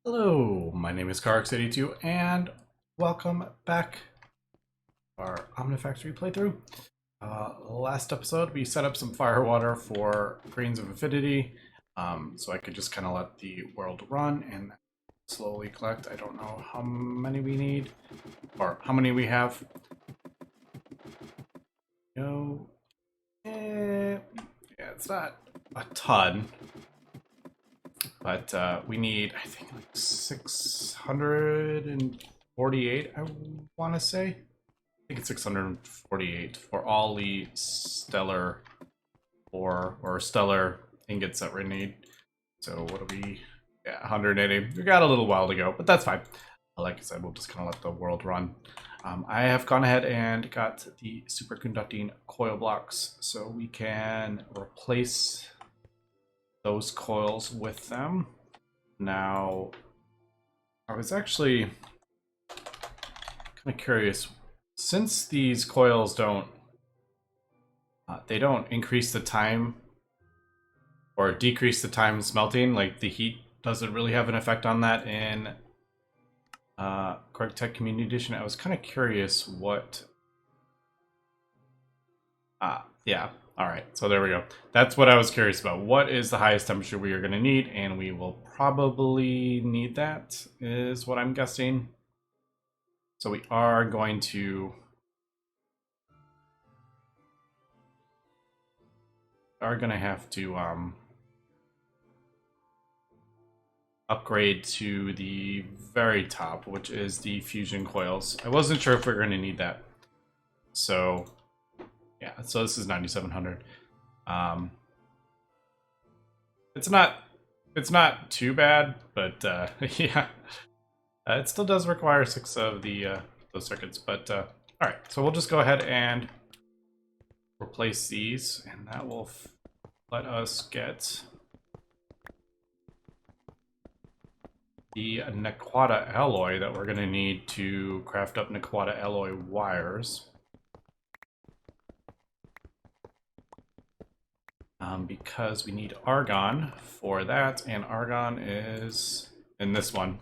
Hello, my name is Carx82 and welcome back to our Omnifactory playthrough. Last episode we set up some fire water for grains of affinity, so I could just kind of let the world run and slowly collect. I don't know how many we need or how many we have. No, yeah, it's not a ton. But we need, I think, like 648, I want to say. I think it's 648 for all the stellar ore or stellar ingots that we need. So what do we... Yeah, 180. We got a little while to go, but that's fine. Like I said, we'll just kind of let the world run. I have gone ahead and got the superconducting coil blocks, so we can replace those coils with them. Now, I was actually kind of curious, since these coils don't increase the time or decrease the time smelting, like the heat doesn't really have an effect on that in Gregtech Community Edition. I was kind of curious what... yeah. All right, so there we go. That's what I was curious about. What is the highest temperature we are going to need? And we will probably need that, is what I'm guessing. So we are going to... have to upgrade to the very top, which is the fusion coils. I wasn't sure if we were going to need that. So... yeah, so this is 9700. It's not too bad, but yeah, it still does require 6 of the those circuits. But all right, so we'll just go ahead and replace these, and that will let us get the Nequata alloy that we're going to need to craft up Nequata alloy wires. Because we need argon for that, and argon is in this one.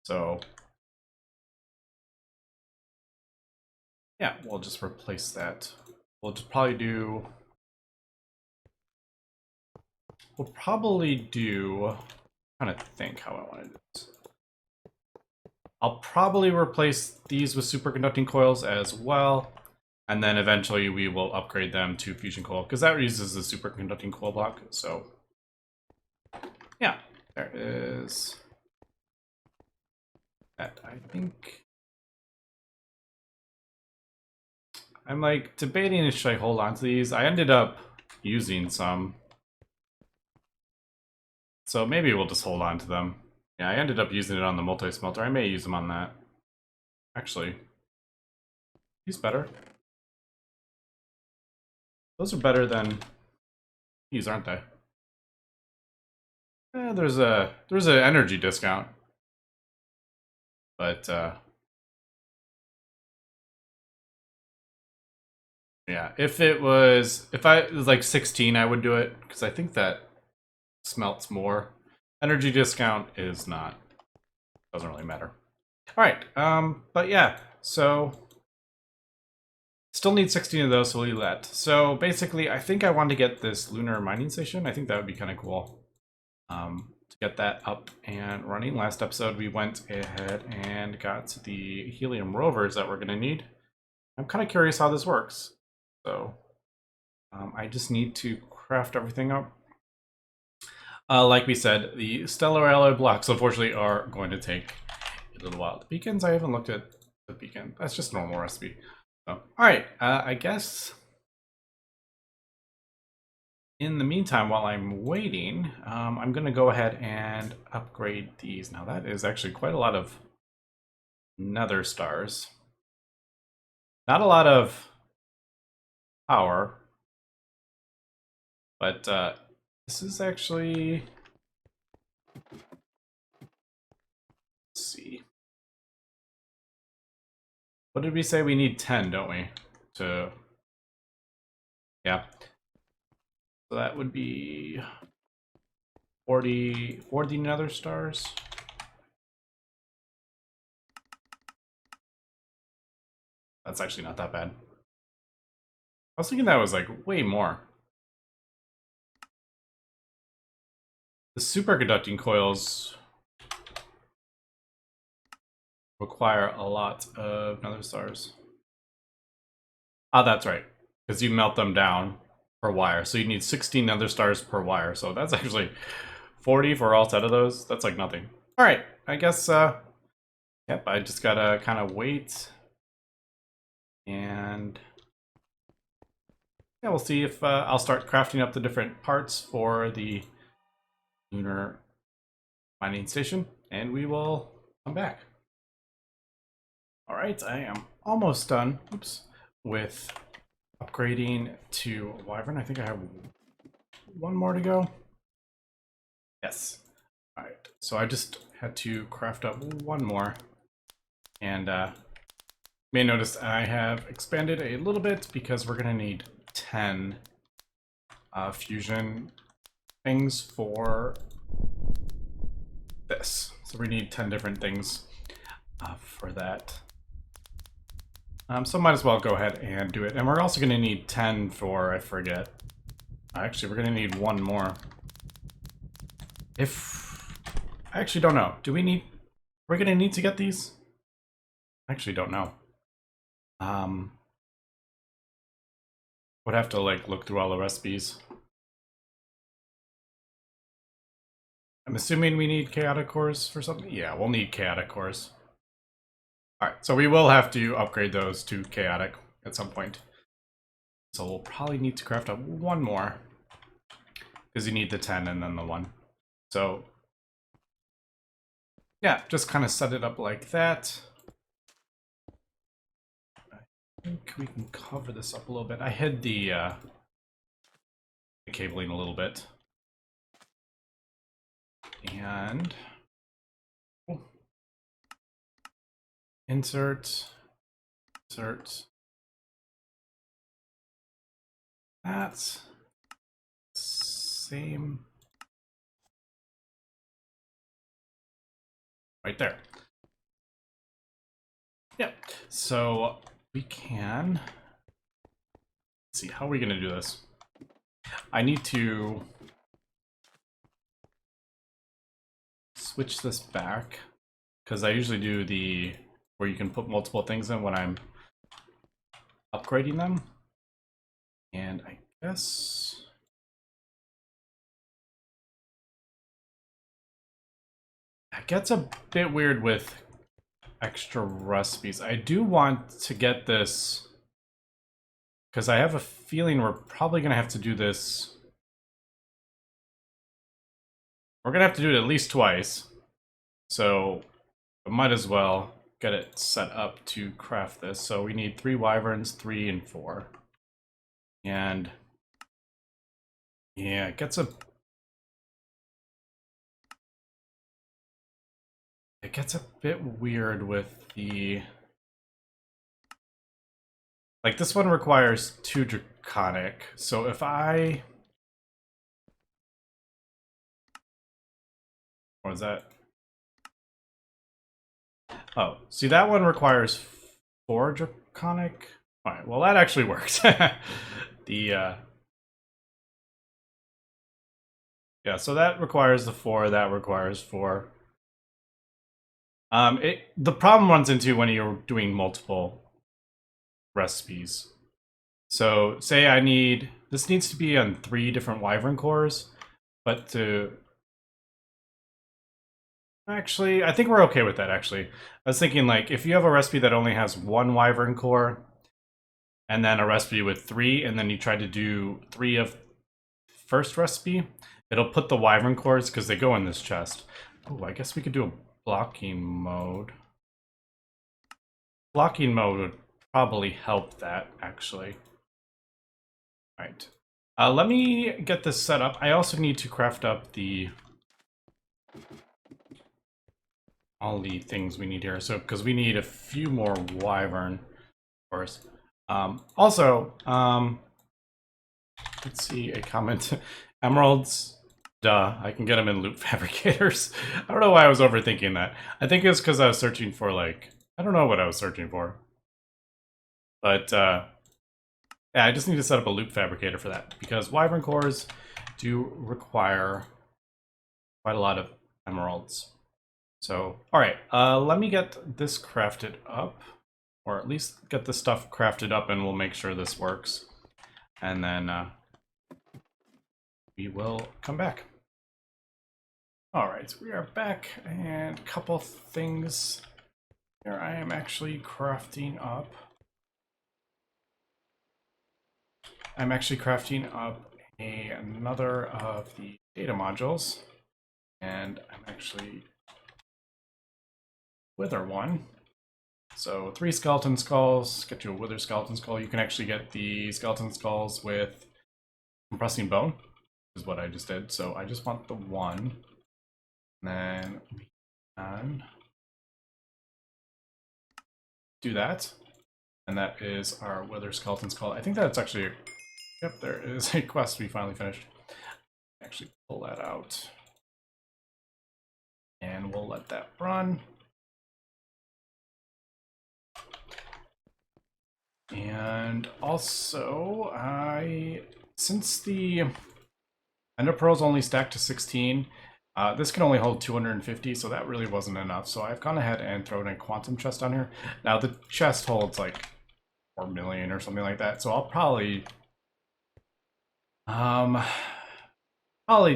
So, yeah, we'll just replace that. We'll just probably do... I'm trying to think how I want to do this. I'll probably replace these with superconducting coils as well. And then eventually we will upgrade them to fusion coil, because that uses the superconducting coil block. So, yeah, there is that. I think I'm like debating if should I hold on to these. I ended up using some, so maybe we'll just hold on to them. Yeah, I ended up using it on the multi-smelter. I may use them on that. Actually, he's better. Those are better than these, aren't they? There's an energy discount, but yeah, if I was like 16, I would do it, because I think that smelts more. Energy discount is not, doesn't really matter. All right, but yeah, so still need 16 of those, so we'll leave that. So basically, I think I want to get this lunar mining station. I think that would be kind of cool to get that up and running. Last episode, we went ahead and got the helium rovers that we're going to need. I'm kind of curious how this works. So I just need to craft everything up. Like we said, the stellar alloy blocks, unfortunately, are going to take a little while. The beacons, I haven't looked at the beacon. That's just normal recipe. So, all right, I guess in the meantime, while I'm waiting, I'm going to go ahead and upgrade these. Now, that is actually quite a lot of nether stars. Not a lot of power, but this is actually... let's see. What did we say? We need 10, don't we? To... yeah. So that would be 40 nether stars. That's actually not that bad. I was thinking that was like way more. The superconducting coils require a lot of nether stars. Oh, that's right. Because you melt them down per wire. So you need 16 nether stars per wire. So that's actually 40 for all 10 of those. That's like nothing. All right. I guess, yep, I just gotta kind of wait. And yeah, we'll see if I'll start crafting up the different parts for the lunar mining station. And we will come back. All right, I am almost done. Oops. With upgrading to Wyvern. I think I have one more to go. Yes. All right. So I just had to craft up one more. And you may notice I have expanded a little bit because we're going to need 10 fusion things for this. So we need 10 different things for that. So might as well go ahead and do it. And we're also going to need 10 for, I forget. Actually, we're going to need one more. If... I actually don't know. Do we need... We're going to need to get these? I actually don't know. Would have to, like, look through all the recipes. I'm assuming we need chaotic cores for something? Yeah, we'll need chaotic cores. Alright, so we will have to upgrade those to chaotic at some point. So we'll probably need to craft up one more. Because you need the 10 and then the 1. So, yeah, just kind of set it up like that. I think we can cover this up a little bit. I hid the cabling a little bit. And... Insert. That's same. Right there. Yep. So we can. Let's see, how are we going to do this? I need to switch this back because I usually do the where you can put multiple things in when I'm upgrading them. And I guess it gets a bit weird with extra recipes. I do want to get this because I have a feeling we're probably going to have to do this. We're going to have to do it at least twice. So I might as well get it set up to craft this. So we need 3 wyverns, 3 and 4. And yeah, it gets a bit weird with the like this one requires 2 draconic. So if I what is that? Oh, see that one requires 4 draconic. All right, well that actually works. The yeah, so that requires the 4, that requires 4. The problem runs into when you're doing multiple recipes. So say I need, this needs to be on 3 different wyvern cores, but to actually, I think we're okay with that actually. I was thinking like if you have a recipe that only has 1 wyvern core and then a recipe with 3 and then you try to do 3 of first recipe, it'll put the wyvern cores because they go in this chest. Oh, I guess we could do a blocking mode. Blocking mode would probably help that, actually. All right. Let me get this set up. I also need to craft up all the things we need here. So, because we need a few more wyvern, of course. Also, let's see a comment. Emeralds. Duh, I can get them in loot fabricators. I don't know why I was overthinking that. I think it's because I was searching for, like, I don't know what I was searching for. But yeah, I just need to set up a loop fabricator for that because wyvern cores do require quite a lot of emeralds. So, all right, let me get this crafted up, or at least get the stuff crafted up, and we'll make sure this works. And then we will come back. All right, we are back, and a couple things here I am actually crafting up. I'm actually crafting up another of the data modules, and I'm actually wither one. So 3 skeleton skulls, get you a wither skeleton skull. You can actually get the skeleton skulls with compressing bone, is what I just did. So I just want the one. And then we can do that. And that is our wither skeleton skull. I think that's actually, yep, there is a quest we finally finished. Actually pull that out. And we'll let that run. And also, since the ender pearls only stacked to 16, this can only hold 250, so that really wasn't enough. So I've gone ahead and thrown a quantum chest on here. Now the chest holds like 4 million or something like that, so I'll probably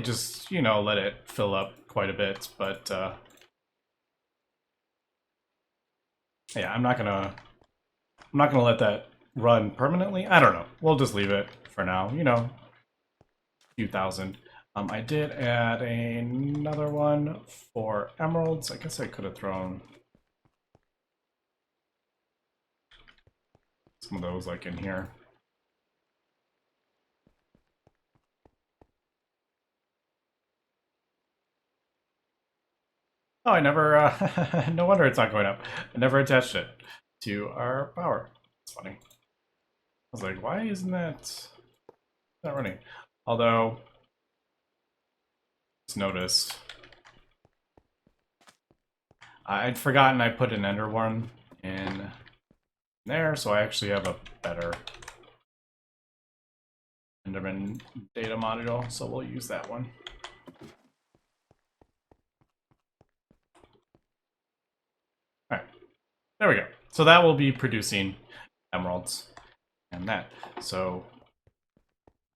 just, you know, let it fill up quite a bit, but yeah, I'm not gonna let that run permanently. I don't know. We'll just leave it for now, you know, a few thousand. I did add another one for emeralds. I guess I could have thrown some of those like in here. Oh, I never, no wonder it's not going up. I never attached it to our power. It's funny. I was like, why isn't that not running? Although, it's noticed. I'd forgotten I put an ender one in there, so I actually have a better Enderman data module, so we'll use that one. All right, there we go. So that will be producing emeralds and that. So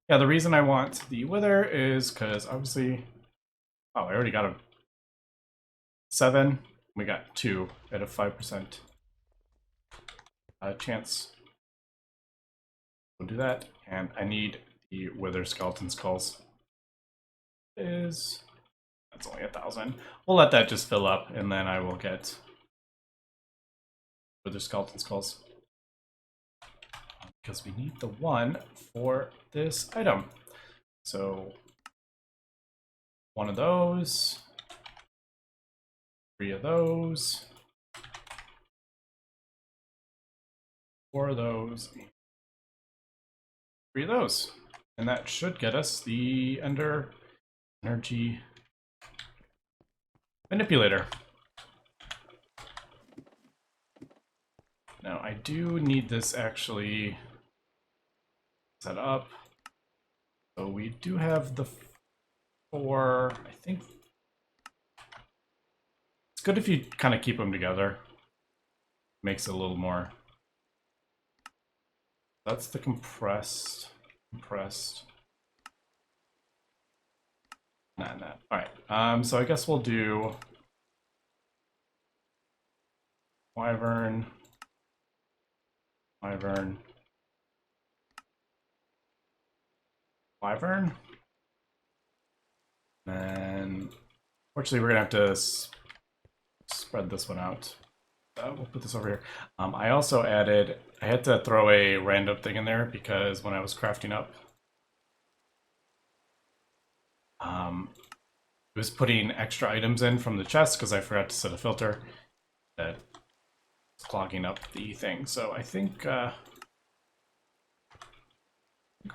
yeah, the reason I want the wither is because obviously, oh, I already got a 7. We got 2 at a 5% chance. We'll do that, and I need the wither skeleton skulls. That's only 1,000. We'll let that just fill up, and then I will get wither skeleton skulls because we need the one for this item. So 1 of those, 3 of those, 4 of those, 3 of those, and that should get us the energy manipulator. Now I do need this actually set up. So we do have the 4, I think. It's good if you kind of keep them together. Makes it a little more. That's the compressed. Nah. All right. So I guess we'll do wyvern, and fortunately we're gonna have to spread this one out. We'll put this over here. I also added, I had to throw a random thing in there because when I was crafting up, it was putting extra items in from the chest because I forgot to set a filter that was clogging up the thing. So I think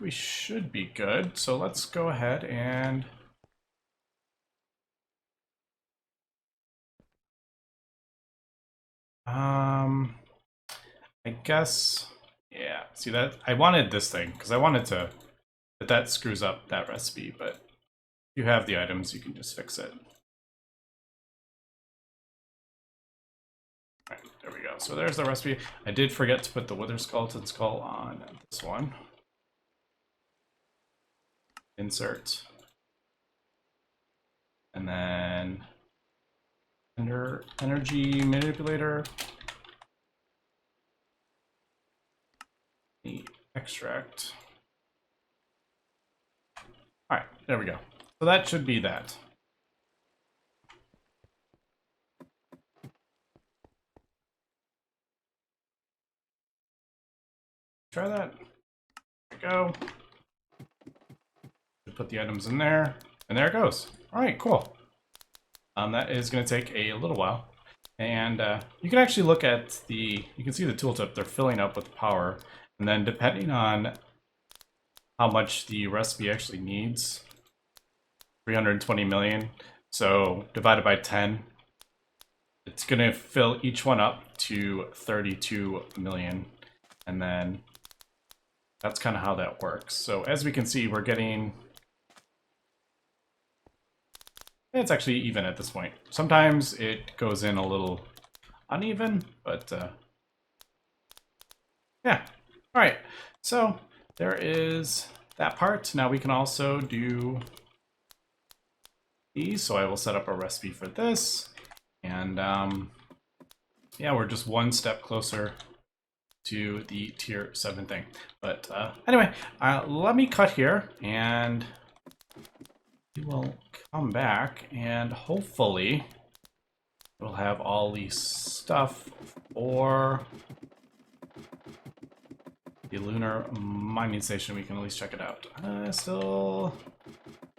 we should be good. So let's go ahead and I guess, Yeah, see that? I wanted this thing because I wanted to, but that screws up that recipe, but if you have the items, you can just fix it. All right, there we go. So there's the recipe. I did forget to put the wither skeleton skull on this one. Insert. And then energy manipulator. The extract. All right, there we go. So that should be that. Try that. There we go. Put the items in there, and there it goes. All right, cool. That is going to take a little while. And you can actually look at you can see the tooltip, they're filling up with power. And then depending on how much the recipe actually needs, 320 million. So divided by 10, it's going to fill each one up to 32 million. And then that's kind of how that works. So as we can see, we're getting... It's actually even at this point. Sometimes it goes in a little uneven, but yeah. All right, so there is that part. Now we can also do these. So I will set up a recipe for this. And yeah, we're just one step closer to the tier 7 thing. But anyway, let me cut here and we will come back and hopefully we'll have all the stuff for the lunar mining station. We can at least check it out. I still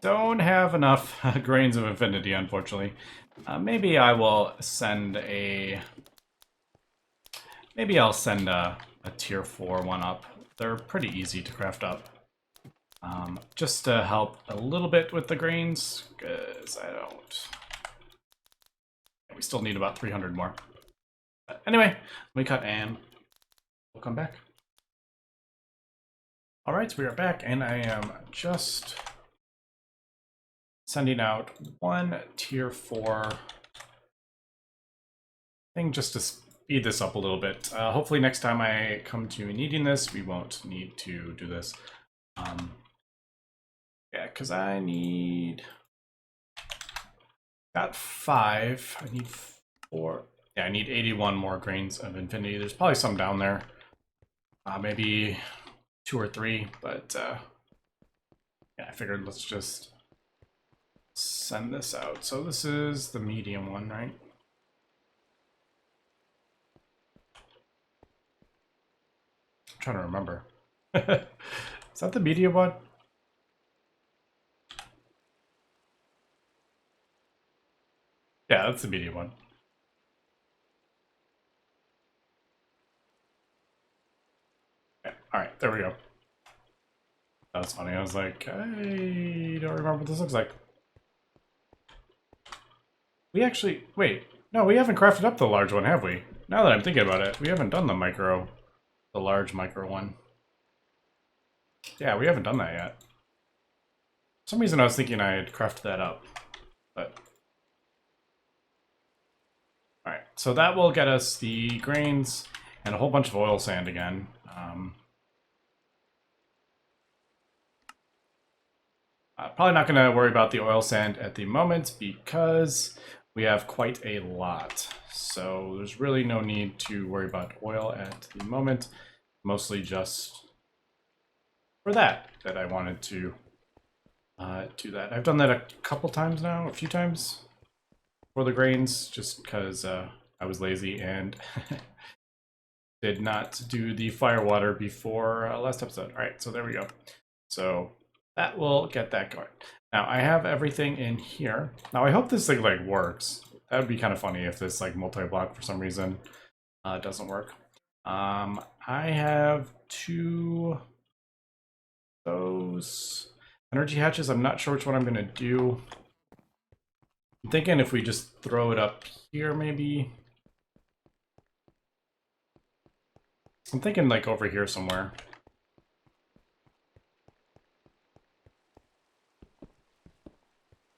don't have enough grains of infinity, unfortunately. Maybe I will send a... Maybe I'll send a tier 4 one up. They're pretty easy to craft up. Just to help a little bit with the grains, because I don't... We still need about 300 more. But anyway, let me cut and we'll come back. Alright, we are back, and I am just sending out one tier 4 thing just to speed this up a little bit. Hopefully next time I come to needing this, we won't need to do this. Yeah, because I need... Got 5. I need 4. Yeah, I need 81 more grains of infinity. There's probably some down there. Maybe 2 or 3, but yeah, I figured let's just send this out. So this is the medium one, right? I'm trying to remember. Is that the medium one? Yeah, that's the medium one. Okay, all right, there we go. That was funny. I was like, I don't remember what this looks like. We actually, wait, no, we haven't crafted up the large one, have we? Now that I'm thinking about it, we haven't done the large micro one. Yeah, we haven't done that yet. For some reason I was thinking I had crafted that up, but... Alright, so that will get us the grains and a whole bunch of oil sand again. Probably not going to worry about the oil sand at the moment because we have quite a lot. So there's really no need to worry about oil at the moment. Mostly just for that I wanted to do that. I've done that a couple times now, a few times for the grains, just because I was lazy and did not do the fire water before last episode. All right, so there we go. So that will get that going. Now I have everything in here. Now I hope this thing like works. That would be kind of funny if this like multi-block for some reason doesn't work. I have 2 those energy hatches. I'm not sure which one I'm gonna do. I'm thinking if we just throw it up here, maybe. I'm thinking like over here somewhere.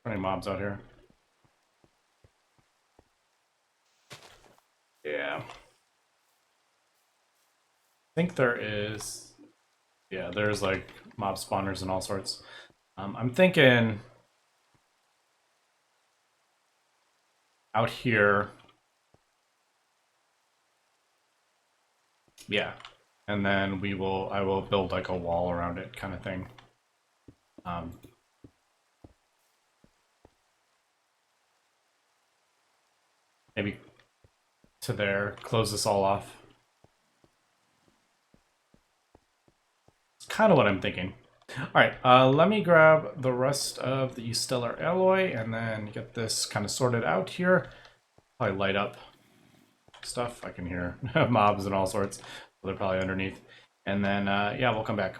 Any mobs out here? Yeah. I think there is. Yeah, there's like mob spawners and all sorts. I'm thinking out here. Yeah. And then I will build like a wall around it kind of thing. Maybe to there, close this all off. It's kind of what I'm thinking. All right, let me grab the rest of the stellar alloy and then get this kind of sorted out here. Probably light up stuff. I can hear mobs and all sorts. They're probably underneath. And then, yeah, we'll come back.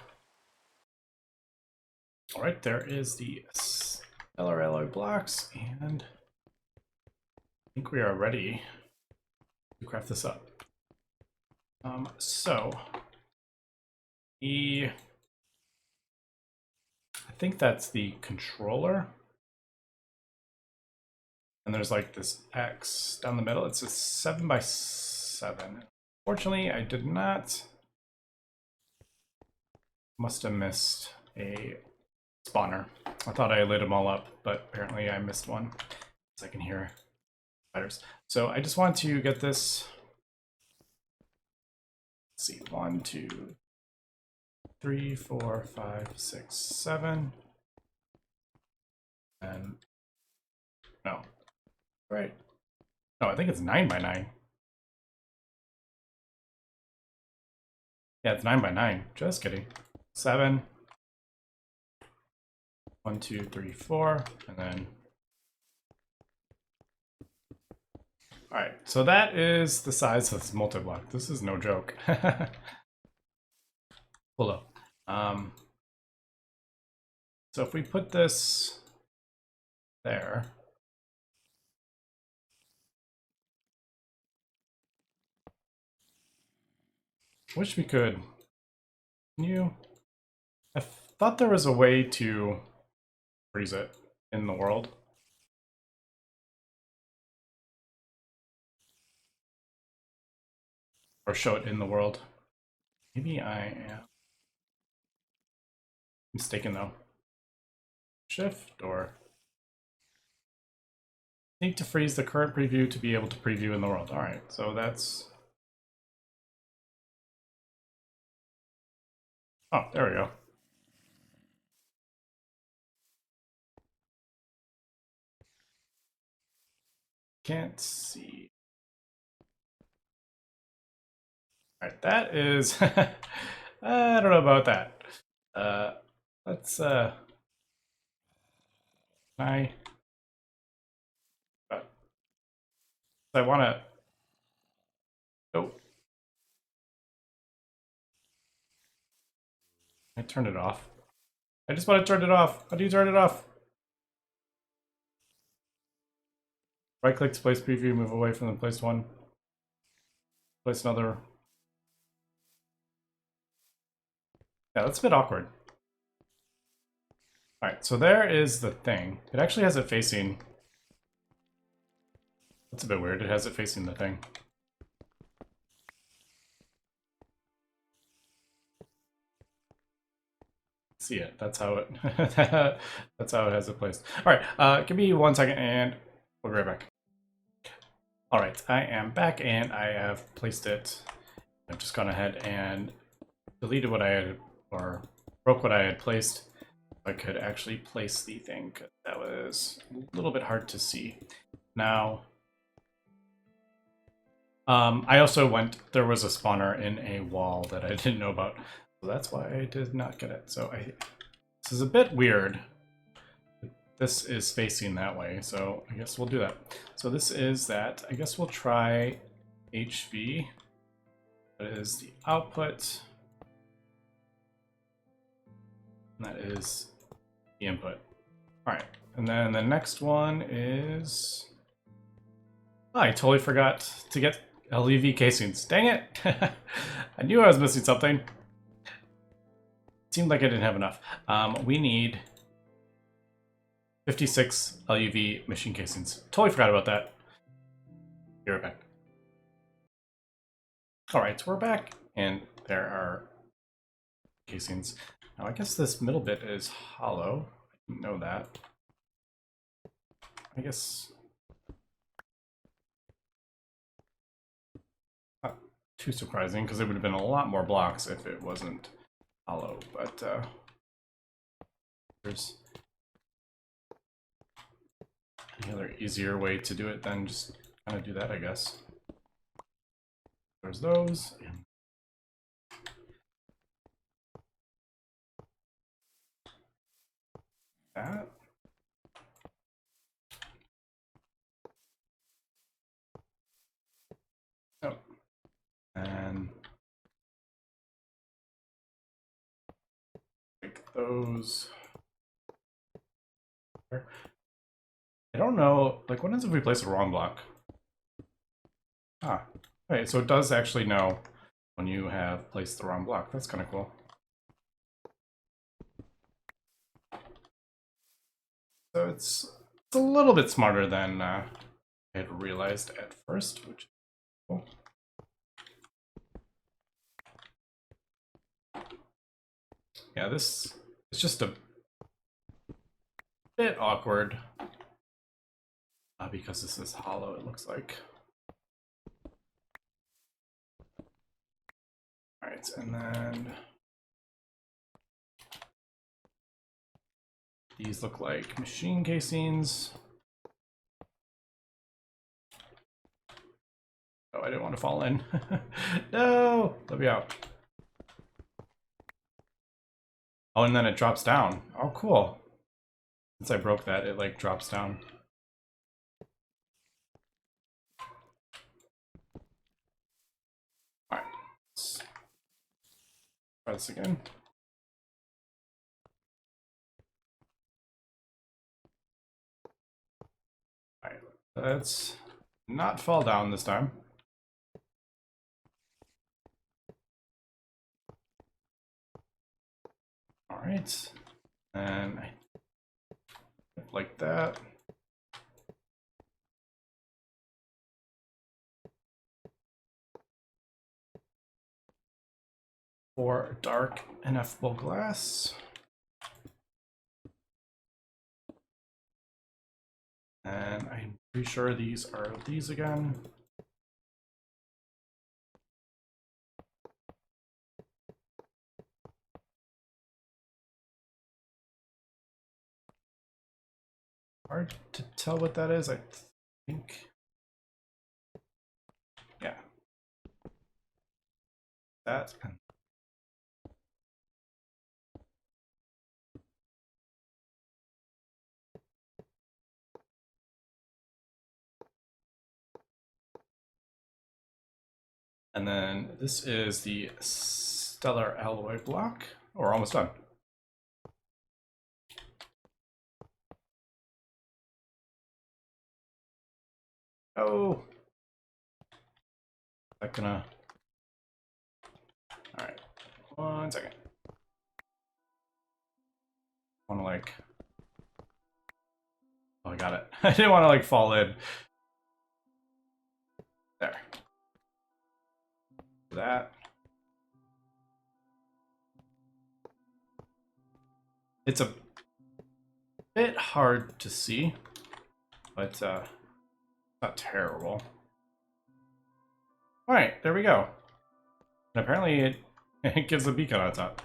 All right, there is the stellar alloy blocks, and I think we are ready to craft this up. So, I think that's the controller. And there's like this X down the middle. It's a 7x7. Fortunately, I did not. Must have missed a spawner. I thought I lit them all up, but apparently I missed one. So I can hear spiders. So I just want to get this. Let's see, 1, 2, 3, 4, 5, 6, 7. And no, right? No, I think it's 9x9. Yeah, it's 9x9. Just kidding. 7. 1, 2, 3, 4, and then. All right, so that is the size of this multi-block. This is no joke. Hold up. So if we put this there, wish we could. Can you? I thought there was a way to freeze it in the world. Or show it in the world. Maybe I am mistaken though. Shift or need to freeze the current preview to be able to preview in the world. All right, so that's. Oh, there we go. Can't see. All right, that is. I don't know about that. Let's. I want to. Oh. I turned it off. I just want to turn it off. How do you turn it off? Right click to place preview, move away from the placed one. Place another. Yeah, that's a bit awkward. Alright, so there is the thing. It actually has it facing. That's a bit weird. It has it facing the thing. See it. That's how it that's how it has it placed. Alright, give me 1 second and we'll be right back. Alright, I am back and I have placed it. I've just gone ahead and deleted what I had, or broke what I had placed. I could actually place the thing. That was a little bit hard to see. Now, I also there was a spawner in a wall that I didn't know about. So that's why I did not get it. So this is a bit weird. This is facing that way, so I guess we'll do that. So this is that. I guess we'll try HV. That is the output. And that is the input. All right, and then the next one is. Oh, I totally forgot to get LEV casings. Dang it! I knew I was missing something. Seemed like I didn't have enough. We need 56 LUV machine casings. Totally forgot about that. Be right back. Alright, so we're back, and there are casings. Now I guess this middle bit is hollow. I didn't know that. I guess not too surprising, because it would have been a lot more blocks if it wasn't hollow, but there's any other easier way to do it than just kind of do that, I guess. There's those. And that. Oh. And like those. I don't know, like what happens if we place the wrong block? Ah, okay, so it does actually know when you have placed the wrong block. That's kind of cool. So it's a little bit smarter than I had realized at first, which is cool. Yeah, this is just a bit awkward because this is hollow, it looks like. All right, and then these look like machine casings. Oh, I didn't want to fall in. No, let me out. Oh, and then it drops down. Oh, cool. Since I broke that, it like drops down. All right, let's try this again. All right, let's not fall down this time. All right, and like that. For dark ineffable glass. And I'm pretty sure these are these again. Hard to tell what that is, I think. Yeah. That. And then this is the stellar alloy block. Oh, we're almost done. Oh. Is that gonna... All right, 1 second. I want to like... Oh, I got it. I didn't want to like fall in. There. That. It's a bit hard to see, but not terrible. All right, there we go. And apparently it gives a beacon on top.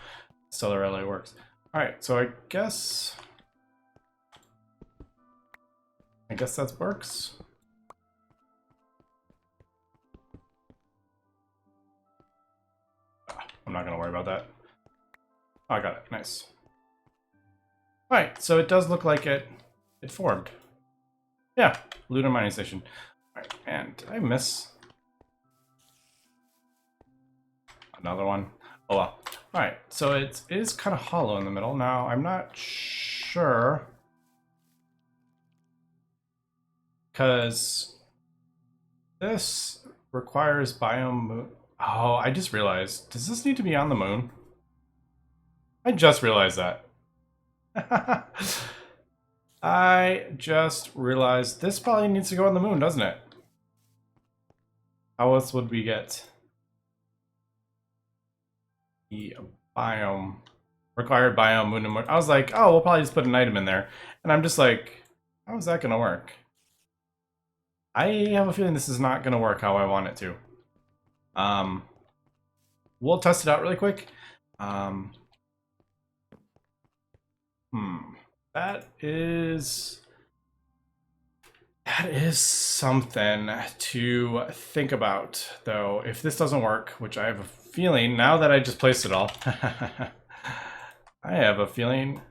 Stellar relay works. All right, so I guess that works. I'm not gonna worry about that. Oh, I got it. Nice. All right, so it does look like it formed. Yeah, Lunar mining station. All right, and did I miss another one? Oh well. All right, so it is kind of hollow in the middle. Now I'm not sure because this requires biome. Oh, I just realized. Does this need to be on the moon? I just realized that. I just realized this probably needs to go on the moon, doesn't it? How else would we get the biome? Required biome moon and moon. I was like, oh, we'll probably just put an item in there. And I'm just like, how is that going to work? I have a feeling this is not going to work how I want it to. We'll test it out really quick. That is something to think about, though. If this doesn't work, which I have a feeling now that I just placed it all, I have a feeling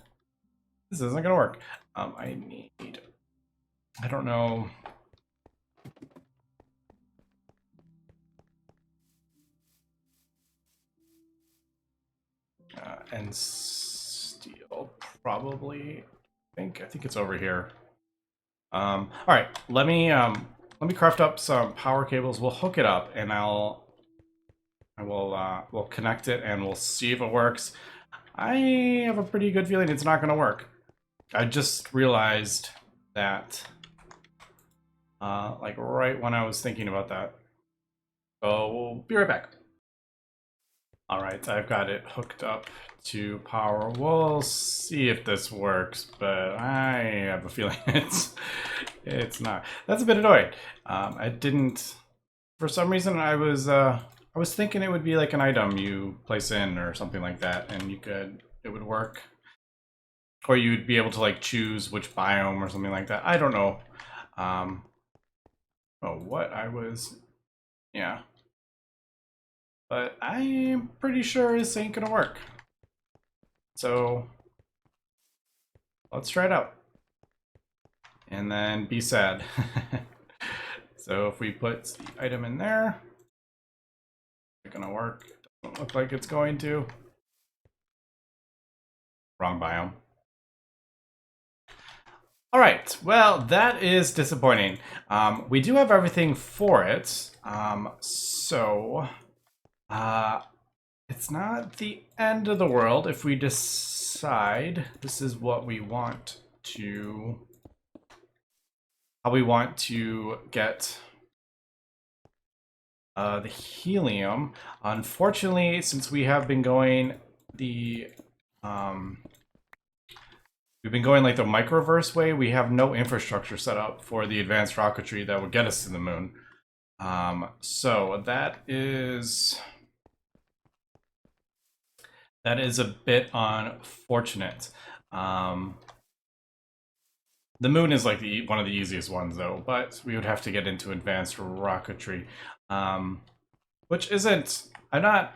this isn't gonna work. I don't know. And steel, probably. I think it's over here. All right, let me craft up some power cables. We'll hook it up, and we'll connect it, and we'll see if it works. I have a pretty good feeling it's not going to work. I just realized that, like right when I was thinking about that. So we'll be right back. All right, I've got it hooked up to power. We'll see if this works, but I have a feeling it's not. That's a bit annoying. I didn't, for some reason, I was thinking it would be like an item you place in or something like that, and it would work, or you'd be able to like choose which biome or something like that. I don't know. Yeah. But I'm pretty sure this ain't gonna work. So let's try it out. And then be sad. So if we put the item in there, it's gonna work. Doesn't look like it's going to. Wrong biome. All right, well, that is disappointing. We do have everything for it. It's not the end of the world if we decide this is what we want to, how we want to get the helium. Unfortunately, since we have been going the we've been going like the microverse way, we have no infrastructure set up for the advanced rocketry that would get us to the moon. So that is a bit unfortunate. The moon is like one of the easiest ones though, but we would have to get into advanced rocketry, which isn't, I'm not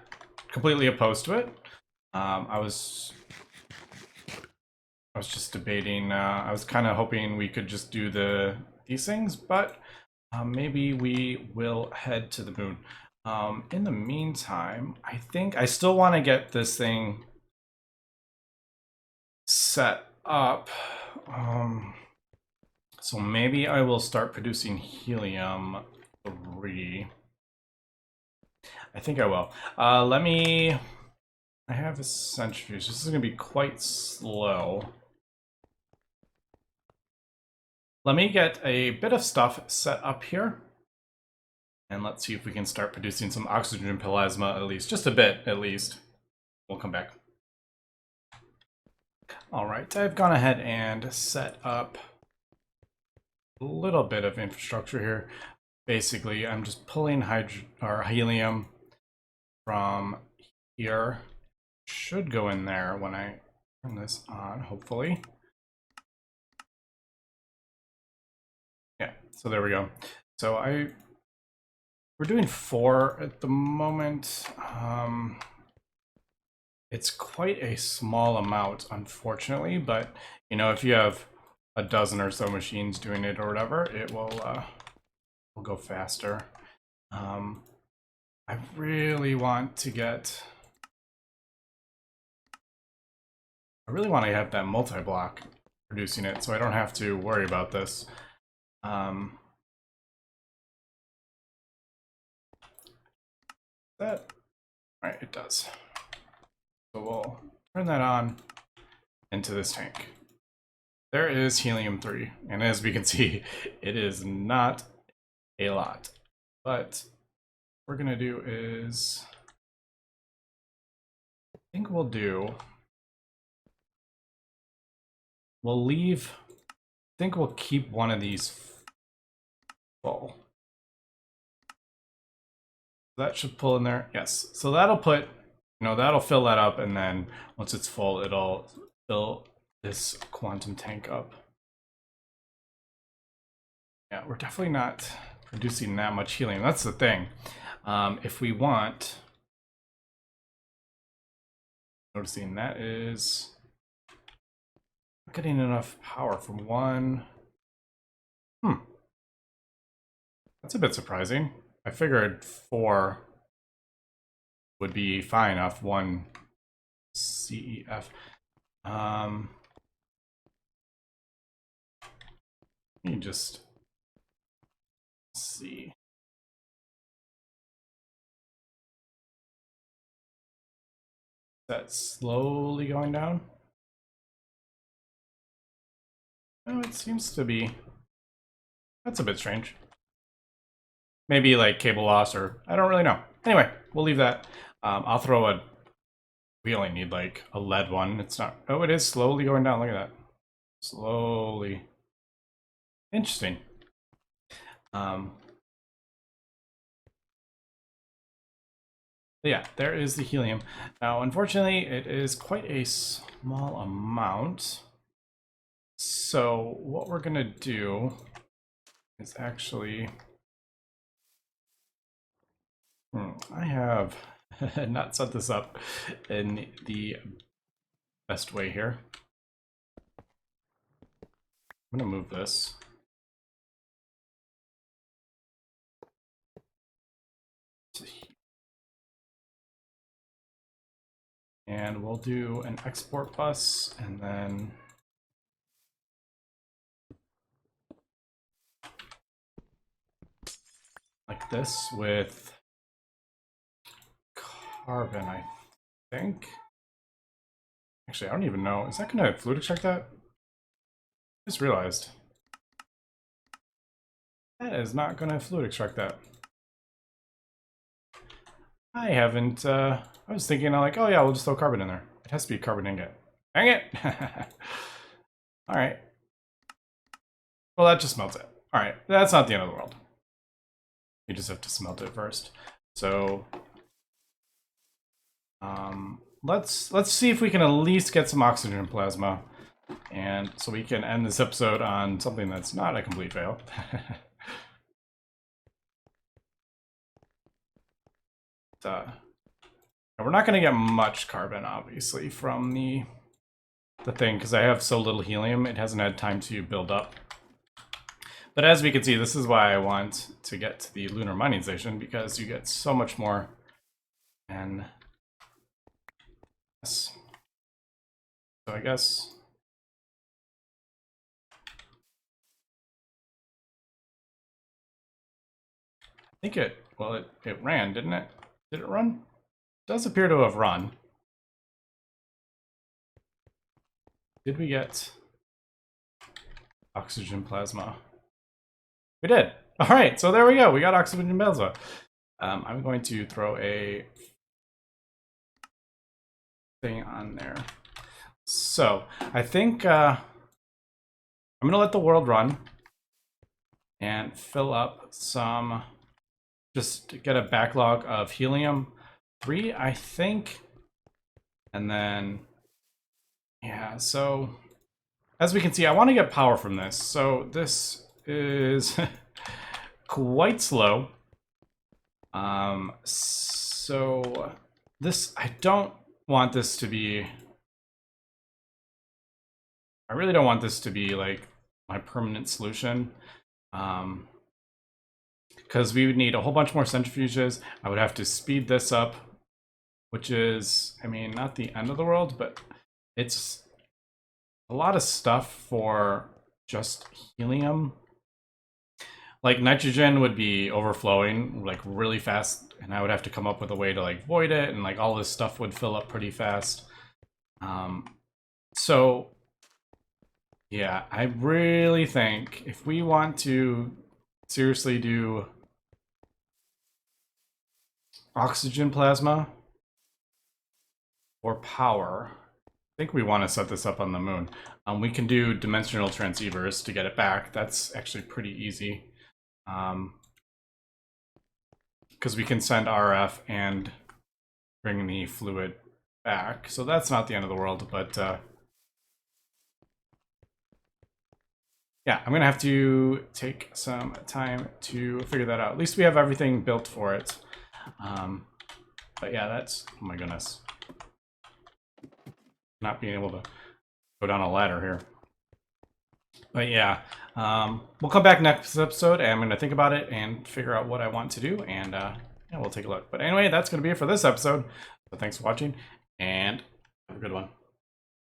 completely opposed to it. I was just debating, I was kind of hoping we could just do these things, but maybe we will head to the moon. In the meantime, I think I still want to get this thing set up. So maybe I will start producing helium-3. I think I will. I have a centrifuge. This is going to be quite slow. Let me get a bit of stuff set up here. And let's see if we can start producing some oxygen plasma, at least. Just a bit, at least. We'll come back. All right, I've gone ahead and set up a little bit of infrastructure here. Basically, I'm just pulling helium from here. Should go in there when I turn this on, hopefully. Yeah, so there we go. So we're doing 4 at the moment. It's quite a small amount, unfortunately, but you know, if you have a dozen or so machines doing it or whatever, it will go faster. I really want to have that multi-block producing it, so I don't have to worry about this. That, all right, it does. So we'll turn that on into this tank. There is helium-3, and as we can see, it is not a lot. But what we're gonna do is, I think we'll leave, I think we'll keep one of these full. That should pull in there, yes. So that'll put, that'll fill that up, and then once it's full, it'll fill this quantum tank up. Yeah, we're definitely not producing that much helium. That's the thing. If we want, noticing that is not getting enough power from one. That's a bit surprising. I figured 4 would be fine off 1 CEF. Let me just see. That's slowly going down. Oh, it seems to be. That's a bit strange. Maybe like cable loss, or I don't really know. Anyway, we'll leave that. I'll throw a. We only need like a lead one. It's not. Oh, it is slowly going down. Look at that. Slowly. Interesting. Yeah, there is the helium. Now, unfortunately, it is quite a small amount. So what we're gonna do is actually, I have not set this up in the best way here. I'm gonna move this. And we'll do an export bus, and then like this with carbon, I think. Actually, I don't even know. Is that gonna fluid extract that? I just realized. That is not gonna fluid extract that. I haven't, I was thinking like, oh yeah, we'll just throw carbon in there. It has to be carbon ingot. Dang it! Alright. Well, that just melts it. Alright, that's not the end of the world. You just have to smelt it first. So, let's see if we can at least get some oxygen plasma. And so we can end this episode on something that's not a complete fail. We're not going to get much carbon, obviously, from the thing, because I have so little helium, it hasn't had time to build up. But as we can see, this is why I want to get to the lunar mining station, because you get so much more. And yes. So I guess I think it ran, didn't it? Did it run? It does appear to have run. Did we get oxygen plasma? We did. All right, so there we go. We got oxygen plasma. I'm going to throw a thing on there. So I think I'm going to let the world run and fill up some, just get a backlog of helium-3, I think. And then, yeah, so as we can see, I want to get power from this. So this is quite slow. So this, I don't want this to be, I really don't want this to be like my permanent solution. Because we would need a whole bunch more centrifuges. I would have to speed this up, which is, I mean, not the end of the world, but it's a lot of stuff for just helium. Like nitrogen would be overflowing like really fast, and I would have to come up with a way to like void it, and like all this stuff would fill up pretty fast. So yeah, I really think if we want to seriously do oxygen plasma or power, I think we want to set this up on the moon. We can do dimensional transceivers to get it back. That's actually pretty easy. Because we can send RF and bring the fluid back. So that's not the end of the world, but yeah, I'm gonna have to take some time to figure that out. At least we have everything built for it. But yeah, that's, oh my goodness. Not being able to go down a ladder here. But yeah, we'll come back next episode, and I'm going to think about it and figure out what I want to do, and yeah, we'll take a look. But anyway, that's going to be it for this episode. So thanks for watching, and have a good one.